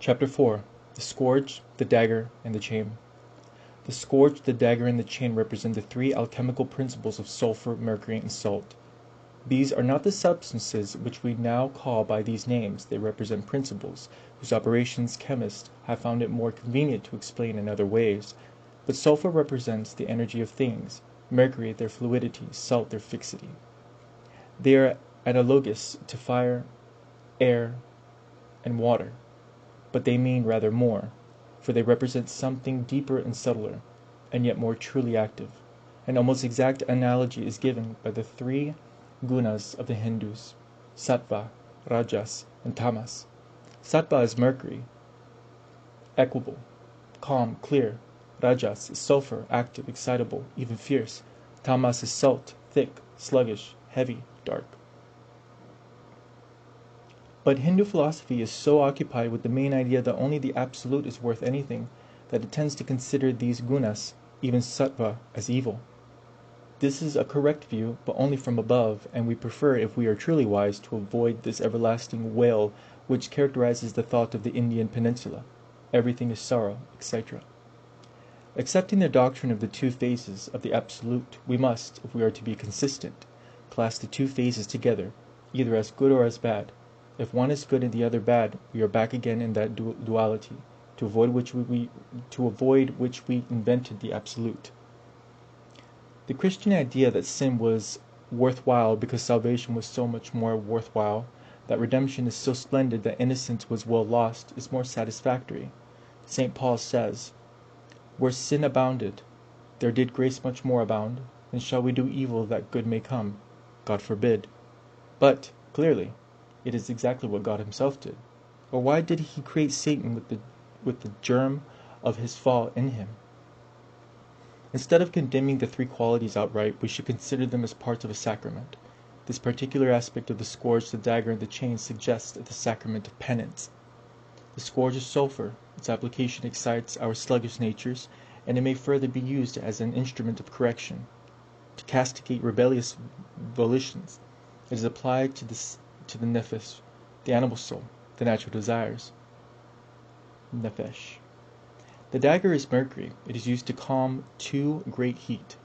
Chapter 4. The Scourge, the Dagger, and the Chain. The Scourge, the Dagger, and the Chain represent the three alchemical principles of sulfur, mercury, and salt. These are not the substances which we now call by these names. They represent principles, whose operations chemists have found it more convenient to explain in other ways. But sulfur represents the energy of things, mercury their fluidity, salt their fixity. They are analogous to fire, air, and water, but they mean rather more, for they represent something deeper and subtler, and yet more truly active. An almost exact analogy is given by the three gunas of the Hindus: sattva, rajas, and tamas. Sattva is mercury, equable, calm, clear. Rajas is sulfur, active, excitable, even fierce. Tamas is salt, thick, sluggish, heavy, dark. But Hindu philosophy is so occupied with the main idea that only the absolute is worth anything, that it tends to consider these gunas, even sattva, as evil. This is a correct view, but only from above, and we prefer, if we are truly wise, to avoid this everlasting wail which characterizes the thought of the Indian peninsula. Everything is sorrow, etc. Accepting the doctrine of the two phases of the absolute, we must, if we are to be consistent, class the two phases together, either as good or as bad. If one is good and the other bad, we are back again in that duality, to avoid which we invented the absolute. The Christian idea that sin was worthwhile because salvation was so much more worthwhile, that redemption is so splendid that innocence was well lost, is more satisfactory. St. Paul says, "Where sin abounded, there did grace much more abound. And shall we do evil that good may come? God forbid." But, clearly, it is exactly what God himself did. Or why did he create Satan with the germ of his fall in him? Instead of condemning the three qualities outright, we should consider them as parts of a sacrament. This particular aspect of the scourge, the dagger, and the chain suggests the sacrament of penance. The scourge is sulfur. Its application excites our sluggish natures, and it may further be used as an instrument of correction, to castigate rebellious volitions. It is applied to the nefesh, the animal soul, the natural desires. Nefesh. The dagger is mercury. It is used to calm too great heat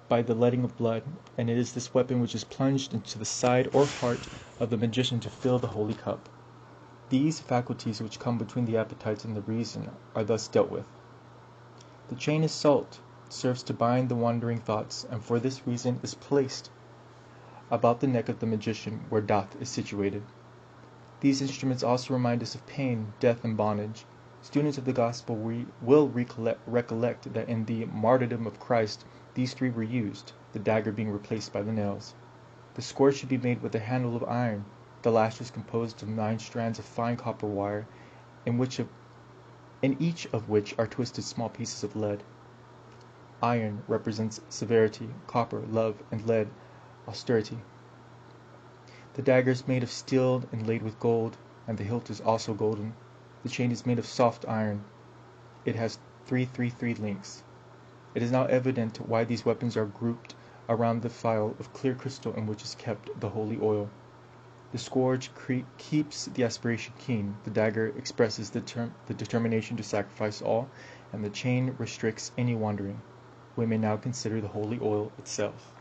by the letting of blood, and it is this weapon which is plunged into the side or heart of the magician to fill the holy cup. These faculties which come between the appetites and the reason are thus dealt with. The chain is salt. It serves to bind the wandering thoughts, and for this reason is placed about the neck of the magician, where Dath is situated. These instruments also remind us of pain, death, and bondage. Students of the Gospel will recollect that in the martyrdom of Christ, these three were used, the dagger being replaced by the nails. The scourge should be made with a handle of iron, the lash is composed of 9 strands of fine copper wire, in each of which are twisted small pieces of lead. Iron represents severity, copper, love, and lead, austerity. The dagger is made of steel inlaid with gold, and the hilt is also golden. The chain is made of soft iron. It has 333 links. It is now evident why these weapons are grouped around the phial of clear crystal in which is kept the holy oil. The scourge keeps the aspiration keen, the dagger expresses the determination to sacrifice all, and the chain restricts any wandering. We may now consider the holy oil itself.